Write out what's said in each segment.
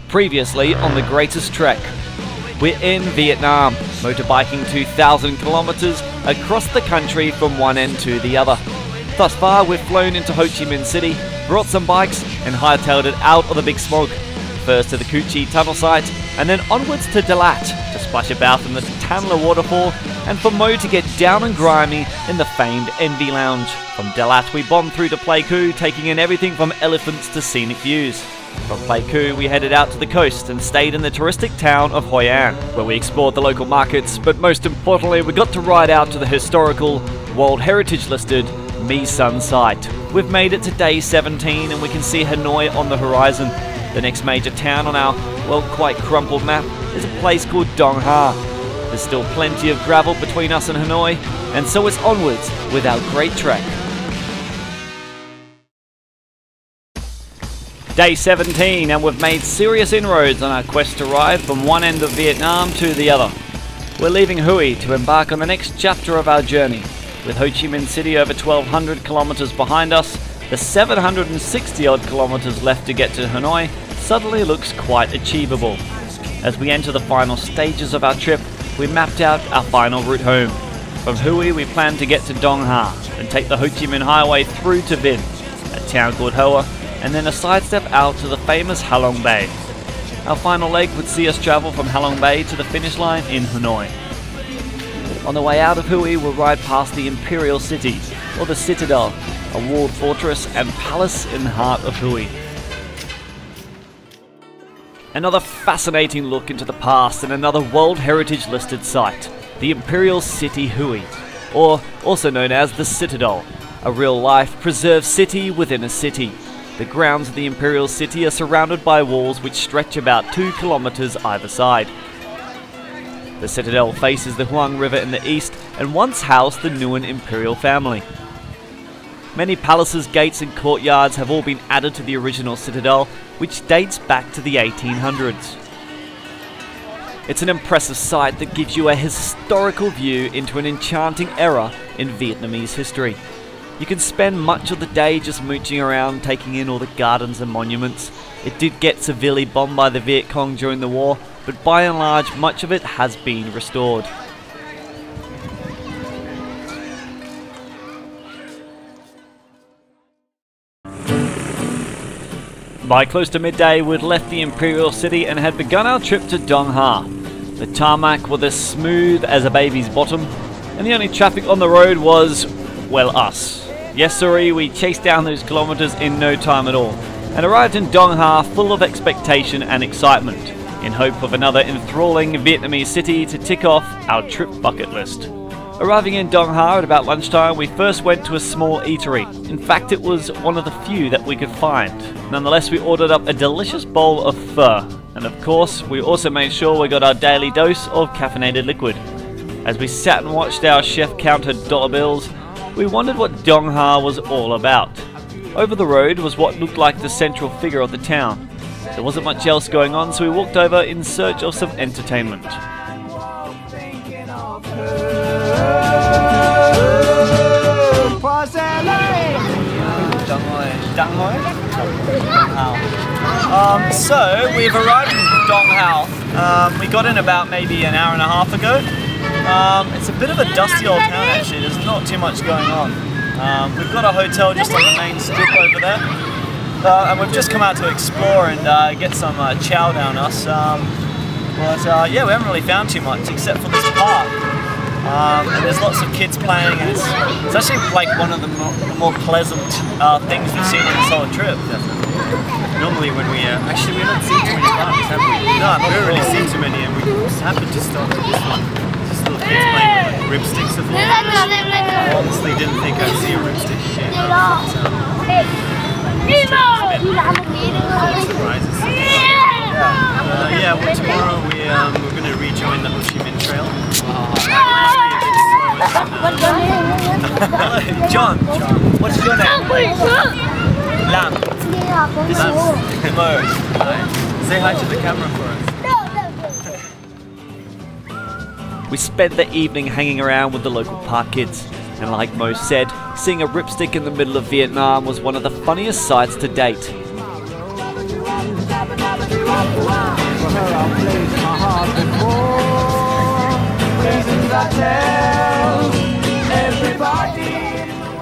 Previously on the greatest trek. We're in Vietnam, motorbiking 2,000 kilometers across the country from one end to the other. Thus far, we've flown into Ho Chi Minh City, brought some bikes, and hightailed it out of the big smog. First to the Cu Chi tunnel site, and then onwards to Dalat to splash about in the Tanla waterfall, and for Mo to get down and grimy in the famed Envy Lounge. From Dalat, we bombed through to Pleiku, taking in everything from elephants to scenic views. From Pleiku, we headed out to the coast and stayed in the touristic town of Hoi An, where we explored the local markets, but most importantly, we got to ride out to the historical, World Heritage listed My Son site. We've made it to day 17 and we can see Hanoi on the horizon. The next major town on our, well, quite crumpled map is a place called Dong Ha. There's still plenty of gravel between us and Hanoi, and so it's onwards with our great trek. Day 17, and we've made serious inroads on our quest to ride from one end of Vietnam to the other. We're leaving Hue to embark on the next chapter of our journey. With Ho Chi Minh City over 1,200 kilometers behind us, the 760 odd kilometers left to get to Hanoi suddenly looks quite achievable. As we enter the final stages of our trip, we mapped out our final route home. From Hue, we plan to get to Dong Ha, and take the Ho Chi Minh Highway through to Vinh, a town called Hoa, and then a sidestep out to the famous Ha Long Bay. Our final leg would see us travel from Ha Long Bay to the finish line in Hanoi. On the way out of Hue, we'll ride past the Imperial City, or the Citadel, a walled fortress and palace in the heart of Hue. Another fascinating look into the past and another World Heritage listed site, the Imperial City Hue, or also known as the Citadel, a real-life preserved city within a city. The grounds of the Imperial City are surrounded by walls which stretch about 2 kilometers either side. The Citadel faces the Huang River in the east and once housed the Nguyen Imperial family. Many palaces, gates and courtyards have all been added to the original Citadel, which dates back to the 1800s. It's an impressive sight that gives you a historical view into an enchanting era in Vietnamese history. You can spend much of the day just mooching around, taking in all the gardens and monuments. It did get severely bombed by the Viet Cong during the war, but by and large, much of it has been restored. By close to midday, we'd left the Imperial City and had begun our trip to Dong Ha. The tarmac was as smooth as a baby's bottom, and the only traffic on the road was, well, us. Yes sirree, we chased down those kilometers in no time at all, and arrived in Dong Ha full of expectation and excitement, in hope of another enthralling Vietnamese city to tick off our trip bucket list. Arriving in Dong Ha at about lunchtime, we first went to a small eatery. In fact, it was one of the few that we could find. Nonetheless, we ordered up a delicious bowl of pho, and of course, we also made sure we got our daily dose of caffeinated liquid. As we sat and watched our chef counter dollar bills, we wondered what Dong Ha was all about. Over the road was what looked like the central figure of the town. There wasn't much else going on, so we walked over in search of some entertainment. So we've arrived in Dong Ha. We got in about maybe an hour and a half ago. It's a bit of a dusty old town actually, there's not too much going on. We've got a hotel just on the main strip over there, and we've just come out to explore and get some chow down us. Yeah, we haven't really found too much except for this park. And there's lots of kids playing, and it's actually like one of the more pleasant things we've seen on this whole trip. Normally when we actually we haven't seen too many parks, have we? No, we haven't really seen too many, and we happened to stop at this one. Just little kids playing with like ripsticks of all. I honestly didn't think I'd see a ripstick again. Surprises. Yeah, well, tomorrow we're going to rejoin the Ho Chi Minh Trail. John, what's your name? Lam. This is Mo. Say hi to the camera for us. We spent the evening hanging around with the local park kids, and like Mo said, seeing a ripstick in the middle of Vietnam was one of the funniest sights to date. For her I'll place my heart before reasons I tell everybody.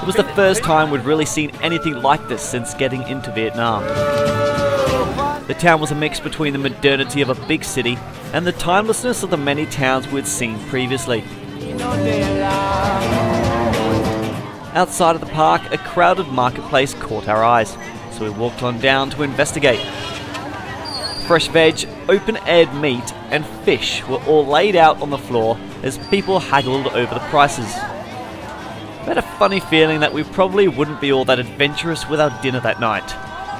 It was the first time we'd really seen anything like this since getting into Vietnam. The town was a mix between the modernity of a big city and the timelessness of the many towns we'd seen previously. Outside of the park, a crowded marketplace caught our eyes, so we walked on down to investigate. Fresh veg, open-aired meat and fish were all laid out on the floor as people haggled over the prices. We had a funny feeling that we probably wouldn't be all that adventurous with our dinner that night,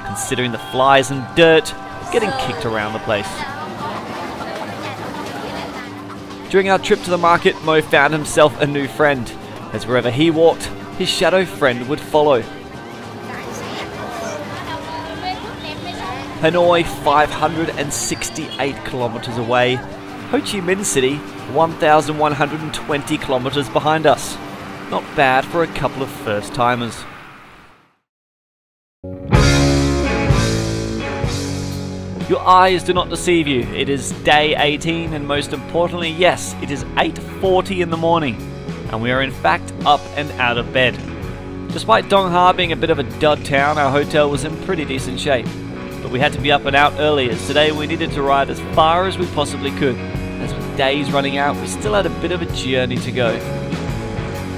considering the flies and dirt getting kicked around the place. During our trip to the market, Mo found himself a new friend, as wherever he walked, his shadow friend would follow. Hanoi, 568 kilometres away. Ho Chi Minh City, 1,120 kilometres behind us. Not bad for a couple of first-timers. Your eyes do not deceive you. It is day 18 and most importantly, yes, it is 8:40 in the morning. And we are in fact up and out of bed. Despite Dong Ha being a bit of a dud town, our hotel was in pretty decent shape. But we had to be up and out early as today we needed to ride as far as we possibly could. As with days running out, we still had a bit of a journey to go.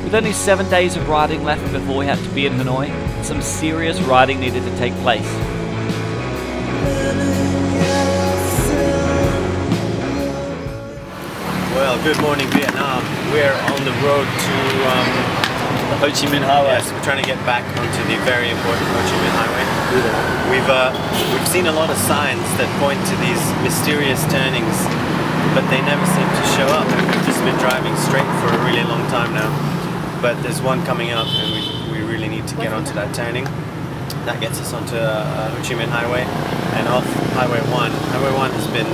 With only 7 days of riding left before we had to be in Hanoi, some serious riding needed to take place. Well, good morning Vietnam. We're on the road to The Ho Chi Minh Highway. yes, we're trying to get back onto the very important Ho Chi Minh Highway. We've seen a lot of signs that point to these mysterious turnings, but they never seem to show up. And we've just been driving straight for a really long time now. But there's one coming up, and we really need to get onto that turning. That gets us onto Ho Chi Minh Highway and off Highway 1. Highway 1 has been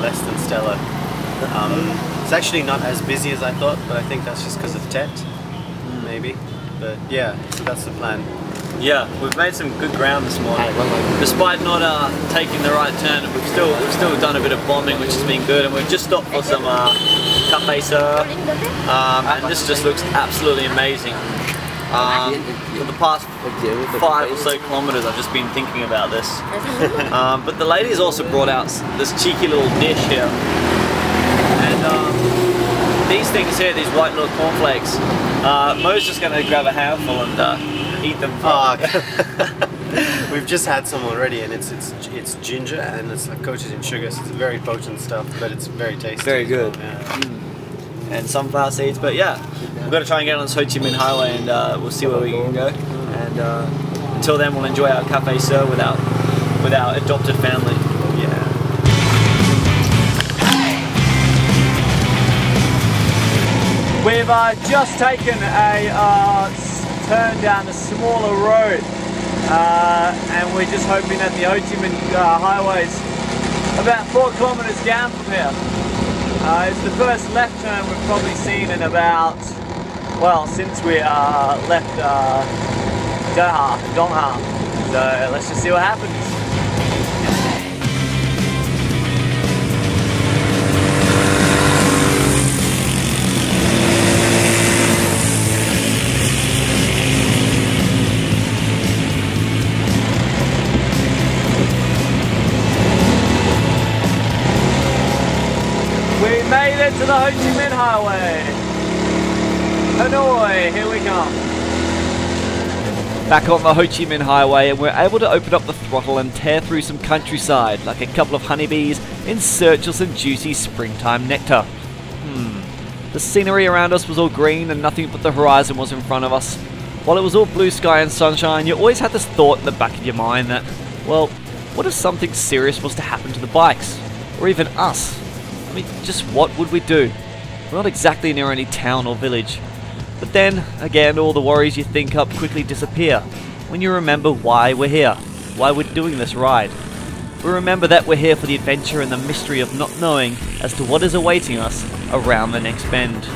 less than stellar. It's actually not as busy as I thought, but I think that's just because of Tet, maybe. But yeah, so that's the plan. Yeah, we've made some good ground this morning. Despite not taking the right turn, we've still done a bit of bombing, which has been good, and we've just stopped for some cafe sir, and this just looks absolutely amazing. For the past 5 or so kilometres I've just been thinking about this. But the ladies also brought out this cheeky little dish here. And these things here, these white little cornflakes, Mo's just going to grab a handful and eat them. We've just had some already, and it's ginger and it's like coated in sugar, so it's very potent stuff, but it's very tasty. Very good. Well, yeah. And sunflower seeds, but yeah, we've got to try and get on this Ho Chi Minh Highway and we'll see where we can go. And until then, we'll enjoy our cafe sir with our adopted family. Yeah. We've just taken a turn down a smaller road, and we're just hoping that the Ho Chi Minh Highway's about 4 kilometres down from here. It's the first left turn we've probably seen in about, well, since we left Dong Ha. So let's just see what happens. We made it to the Ho Chi Minh Highway. Hanoi, here we come. Back on the Ho Chi Minh Highway, and we're able to open up the throttle and tear through some countryside like a couple of honeybees in search of some juicy springtime nectar. The scenery around us was all green and nothing but the horizon was in front of us. While it was all blue sky and sunshine, you always had this thought in the back of your mind that, well, what if something serious was to happen to the bikes? Or even us? I mean, just what would we do? We're not exactly near any town or village. But then, again, all the worries you think up quickly disappear when you remember why we're here, why we're doing this ride. We remember that we're here for the adventure and the mystery of not knowing as to what is awaiting us around the next bend.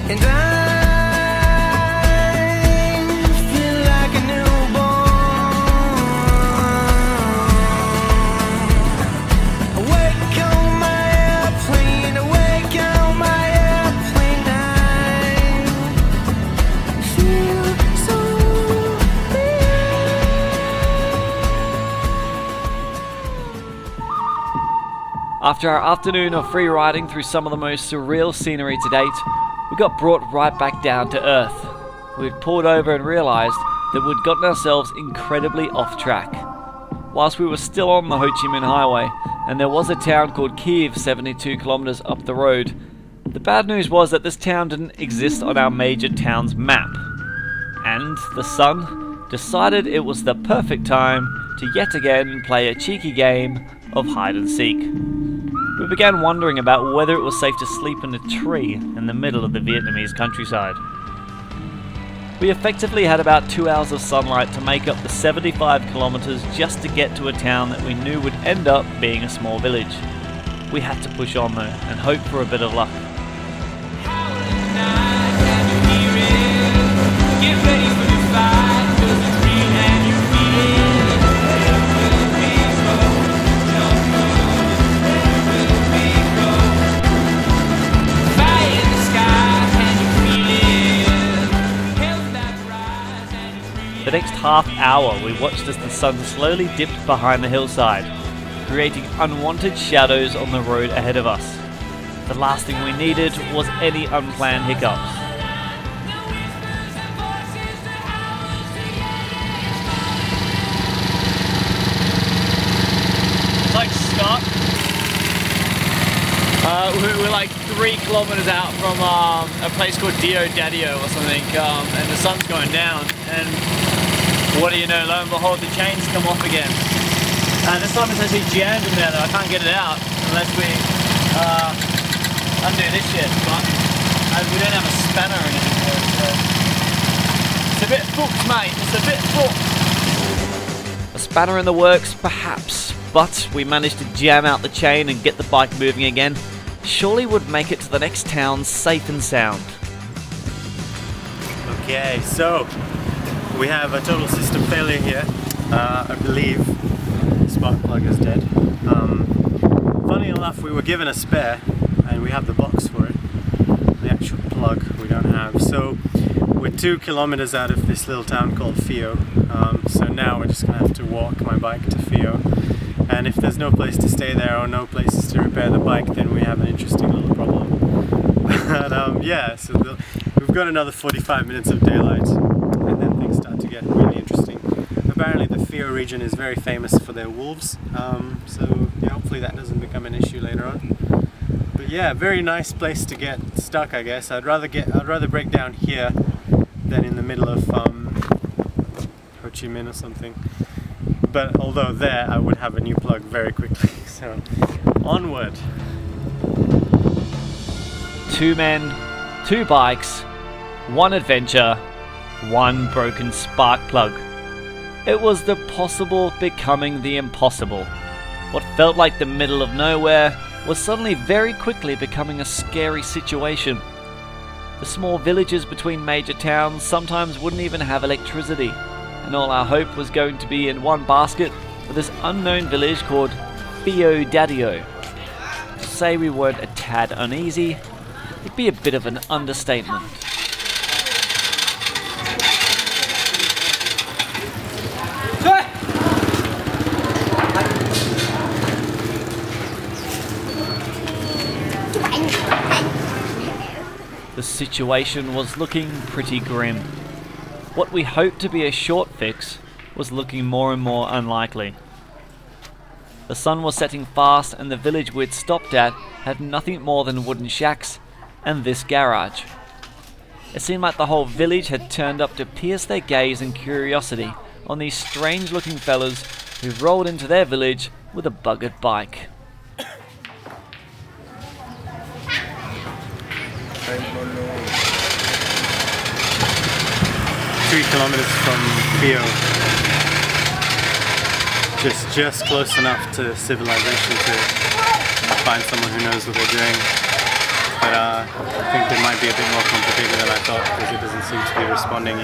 and I feel like a newborn. Awake on my airplane, awake on my airplane. I feel so After our afternoon of free riding through some of the most surreal scenery to date, we got brought right back down to earth. We'd pulled over and realised that we'd gotten ourselves incredibly off track. Whilst we were still on the Ho Chi Minh Highway, and there was a town called Kiev 72 kilometres up the road, the bad news was that this town didn't exist on our major town's map. And the sun decided it was the perfect time to yet again play a cheeky game of hide and seek. We began wondering about whether it was safe to sleep in a tree in the middle of the Vietnamese countryside. We effectively had about 2 hours of sunlight to make up the 75 kilometres just to get to a town that we knew would end up being a small village. We had to push on though and hope for a bit of luck. The next half hour we watched as the sun slowly dipped behind the hillside, creating unwanted shadows on the road ahead of us. The last thing we needed was any unplanned hiccups. Like stop. We're like 3 kilometers out from a place called Dio Daddio or something, and the sun's going down, and what do you know, lo and behold, the chains come off again. This time it's actually jammed in there though, I can't get it out unless we undo this shit, but we don't have a spanner or anything for it, so it's a bit fucked, mate, it's a bit fucked. A spanner in the works, perhaps, but we managed to jam out the chain and get the bike moving again. Surely would make it to the next town safe and sound. Okay, so we have a total system failure here. I believe the spark plug is dead. Funny enough, we were given a spare and we have the box for it. The actual plug we don't have. So we're 2 kilometers out of this little town called Phio. So now we're just gonna have to walk my bike to Phio. And if there's no place to stay there or no places to repair the bike, then we have an interesting little problem. But yeah, so we've got another 45 minutes of daylight, and then things start to get really interesting. Apparently the Phio region is very famous for their wolves, so yeah, hopefully that doesn't become an issue later on. But yeah, very nice place to get stuck, I guess. I'd rather break down here than in the middle of Ho Chi Minh or something. But although there, I would have a new plug very quickly, so onward. 2 men, 2 bikes, 1 adventure, 1 broken spark plug. It was the possible becoming the impossible. What felt like the middle of nowhere was suddenly very quickly becoming a scary situation. The small villages between major towns sometimes wouldn't even have electricity, and all our hope was going to be in one basket for this unknown village called Dio Daddio. To say we weren't a tad uneasy would be a bit of an understatement. The situation was looking pretty grim. What we hoped to be a short fix was looking more and more unlikely. The sun was setting fast and the village we'd stopped at had nothing more than wooden shacks and this garage. It seemed like the whole village had turned up to pierce their gaze and curiosity on these strange looking fellas who rolled into their village with a buggered bike. 3 kilometers from Phio. Just close enough to civilization to find someone who knows what they're doing. but I think it might be a bit more complicated than I thought because it doesn't seem to be responding.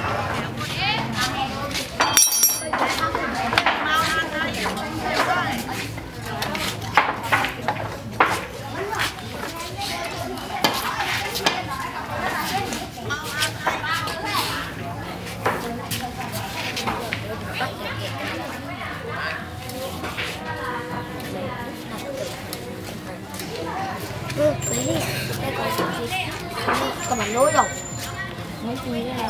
Các bạn lối rồi. Mấy cái này là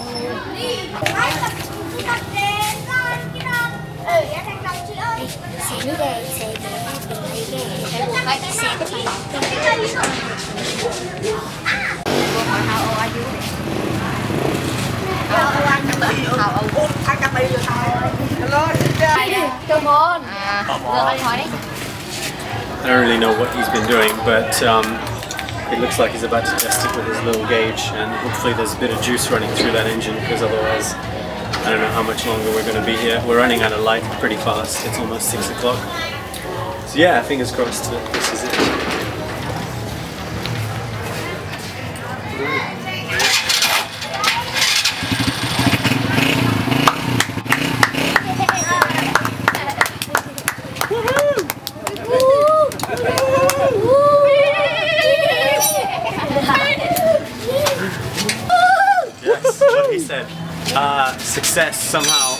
sẽ đi đây sẽ I don't really know what he's been doing, but it looks like he's about to test it with his little gauge, and hopefully there's a bit of juice running through that engine, because otherwise I don't know how much longer we're going to be here. We're running out of light pretty fast. It's almost 6 o'clock. So yeah, fingers crossed that this is it. Yes, what he said. Success somehow.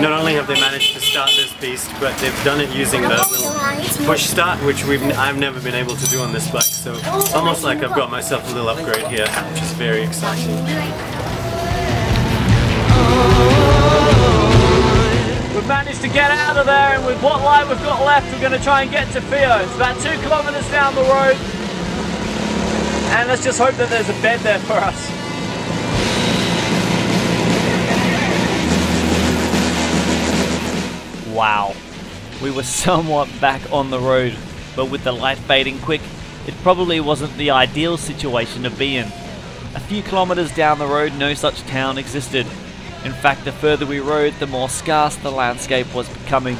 Not only have they managed to start this beast, but they've done it using the little push start, which I've never been able to do on this bike. So it's almost like I've got myself a little upgrade here, which is very exciting. We've managed to get out of there, and with what light we've got left, we're going to try and get to Theo. It's about 2 kilometres down the road, and let's just hope that there's a bed there for us. Wow, we were somewhat back on the road, but with the light fading quick, it probably wasn't the ideal situation to be in. A few kilometres down the road, no such town existed. In fact, the further we rode, the more scarce the landscape was becoming.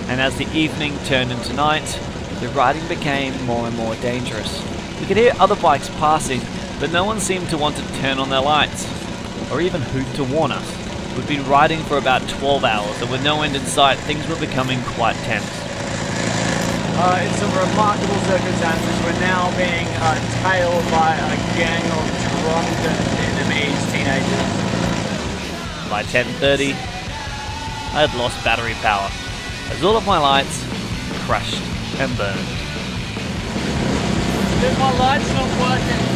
And as the evening turned into night, the riding became more and more dangerous. We could hear other bikes passing, but no one seemed to want to turn on their lights, or even hoot to warn us. We'd been riding for about 12 hours, and with no end in sight, things were becoming quite tense. In some remarkable circumstances, we're now being tailed by a gang of drunken Vietnamese teenagers. By 10:30, I had lost battery power, as all of my lights crashed and burned. My light's not working.